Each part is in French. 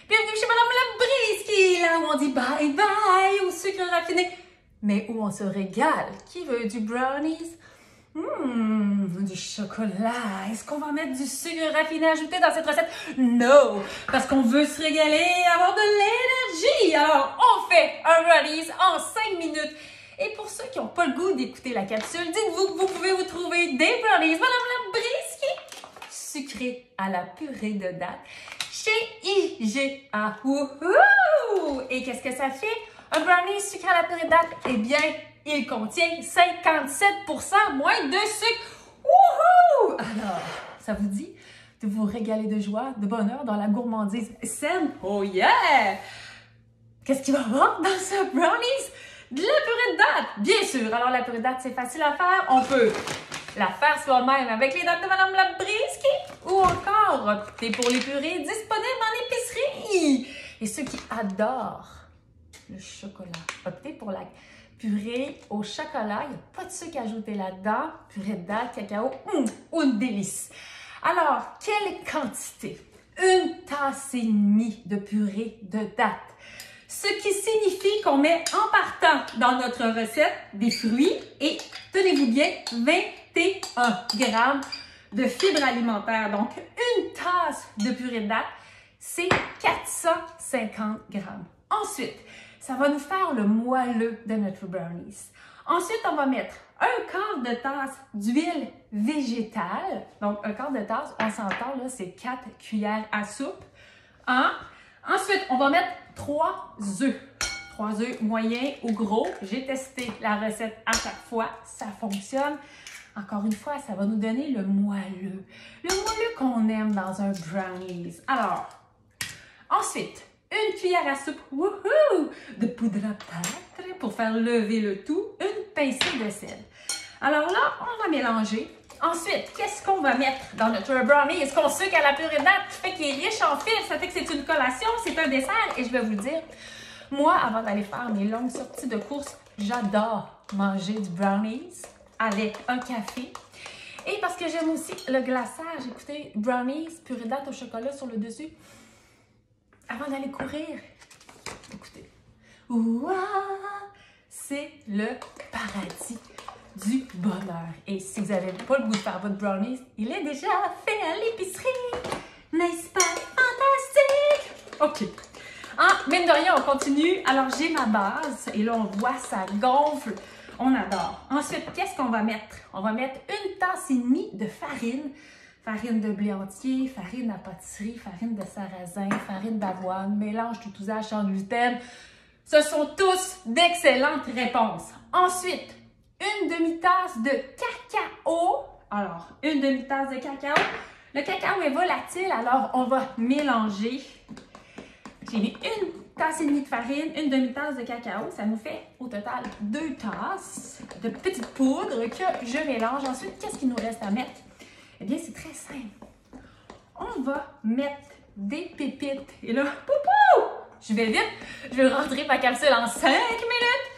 Bienvenue chez Madame Labrisky, là où on dit bye bye au sucre raffiné, mais où on se régale. Qui veut du brownies? Du chocolat. Est-ce qu'on va mettre du sucre raffiné ajouté dans cette recette? Non, parce qu'on veut se régaler et avoir de l'énergie. Alors, on fait un brownies en 5 minutes. Et pour ceux qui n'ont pas le goût d'écouter la capsule, dites-vous que vous pouvez vous trouver des brownies Madame Labrisky sucrés à la purée de date chez IGA. Wouhou! Et qu'est-ce que ça fait? Un brownie sucré à la purée de date? Eh bien, il contient 57% moins de sucre. Wouhou! Alors, ça vous dit de vous régaler de joie, de bonheur dans la gourmandise saine? Oh yeah! Qu'est-ce qu'il va y avoir dans ce brownies? De la purée de date, bien sûr. Alors, la purée de date, c'est facile à faire. On peut la faire soi-même avec les dates de Madame Labrisky ou encore opter pour les purées disponibles en épicerie. Et ceux qui adorent le chocolat, optez pour la purée au chocolat. Il n'y a pas de sucre ajouté là-dedans. Purée de date, cacao, une délice. Alors, quelle quantité? 1,5 tasse de purée de date. Ce qui signifie qu'on met en partant dans notre recette des fruits et, tenez-vous bien, 21 grammes de fibres alimentaires. Donc, une tasse de purée de date, c'est 450 grammes. Ensuite, ça va nous faire le moelleux de notre brownies. Ensuite, on va mettre un quart de tasse d'huile végétale. Donc, un quart de tasse, on s'entend, là, c'est 4 cuillères à soupe. Ensuite, on va mettre 3 œufs. 3 œufs moyens ou gros. J'ai testé la recette à chaque fois. Ça fonctionne. Encore une fois, ça va nous donner le moelleux. Le moelleux qu'on aime dans un brownies. Alors, ensuite, une cuillère à soupe de poudre à pâte pour faire lever le tout. Une pincée de sel. Alors là, on va mélanger. Ensuite, qu'est-ce qu'on va mettre dans notre brownie? Est-ce qu'on sucre à la purée de date qui fait qu'il est riche en fibres? Ça fait que c'est une collation, c'est un dessert. Et je vais vous le dire, moi, avant d'aller faire mes longues sorties de course, j'adore manger du brownies avec un café. Et parce que j'aime aussi le glaçage. Écoutez, brownies, purée de date au chocolat sur le dessus. Avant d'aller courir, écoutez, c'est le paradis du bonheur. Et si vous n'avez pas le goût de faire votre brownies, il est déjà fait à l'épicerie. N'est-ce pas fantastique? OK. Mine de rien, on continue. Alors, j'ai ma base. Et là, on voit, ça gonfle. On adore. Ensuite, qu'est-ce qu'on va mettre? On va mettre 1,5 tasse de farine. Farine de blé entier, farine à pâtisserie, farine de sarrasin, farine d'avoine, mélange tout usage sans gluten. Ce sont tous d'excellentes réponses. Ensuite, une demi-tasse de cacao. Alors, une demi-tasse de cacao. Le cacao est volatile, alors on va mélanger. J'ai mis 1,5 tasse de farine, une demi-tasse de cacao. Ça nous fait au total 2 tasses de petite poudre que je mélange. Ensuite, qu'est-ce qu'il nous reste à mettre? Eh bien, c'est très simple. On va mettre des pépites. Et là, poupou! Je vais vite. Je vais rentrer ma capsule en 5 minutes.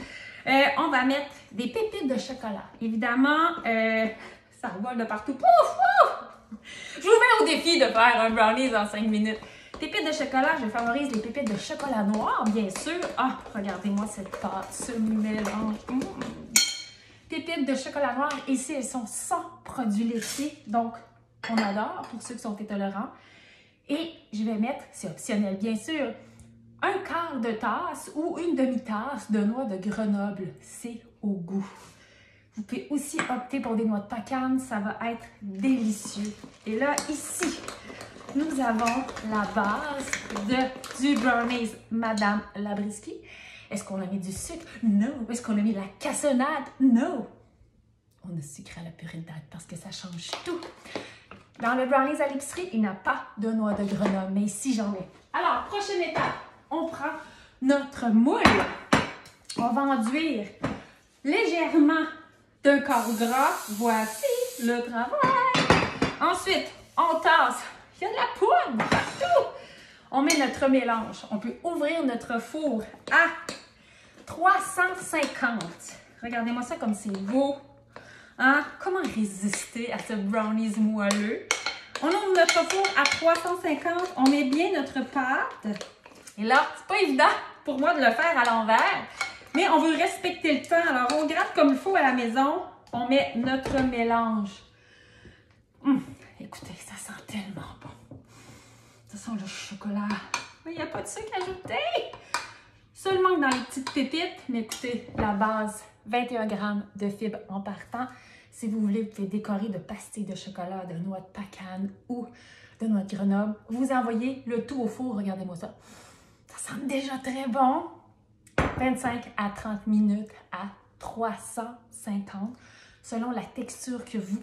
On va mettre des pépites de chocolat. Évidemment, ça revole de partout. Pouf! Pouf! Je vous mets au défi de faire un brownies en 5 minutes. Pépites de chocolat, je favorise les pépites de chocolat noir, bien sûr. Regardez-moi cette pâte, ce mélange. Pépites de chocolat noir. Ici, elles sont sans produits laitiers. Donc, on adore pour ceux qui sont intolérants. Et je vais mettre, c'est optionnel bien sûr, un quart de tasse ou une demi-tasse de noix de Grenoble. C'est au goût. Vous pouvez aussi opter pour des noix de pecan. Ça va être délicieux. Et là, ici, nous avons la base du brownies Madame Labrisky. Est-ce qu'on a mis du sucre? Non. Est-ce qu'on a mis de la cassonade? Non. On a sucré à la purée de date parce que ça change tout. Dans le brownies à l'épicerie, il n'y a pas de noix de Grenoble, mais ici, j'en ai. Alors, prochaine étape, on prend notre moule. On va enduire légèrement d'un quart gras. Voici le travail. Ensuite, on tasse. Il y a de la poudre partout. On met notre mélange. On peut ouvrir notre four à 350. Regardez-moi ça comme c'est beau. Comment résister à ce brownies moelleux? On ouvre notre four à 350. On met bien notre pâte. Et là, c'est pas évident pour moi de le faire à l'envers, mais on veut respecter le temps. Alors, on gratte comme il faut à la maison. On met notre mélange. Écoutez, ça sent tellement bon. Ça sent le chocolat. Il n'y a pas de sucre ajouté. Seulement dans les petites pépites. Mais écoutez, la base, 21 g de fibres en partant. Si vous voulez, vous pouvez décorer de pastilles de chocolat, de noix de pecan ou de noix de Grenoble. Vous envoyez le tout au four. Regardez-moi ça. Ça sent déjà très bon. 25 à 30 minutes à 350 selon la texture que vous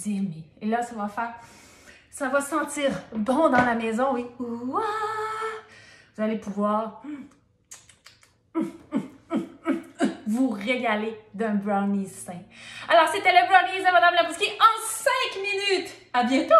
aimez. Et là, ça va sentir bon dans la maison, oui. Ouah! Vous allez pouvoir vous régaler d'un brownie sain. Alors, c'était le brownie de Madame Labrouski en 5 minutes. À bientôt!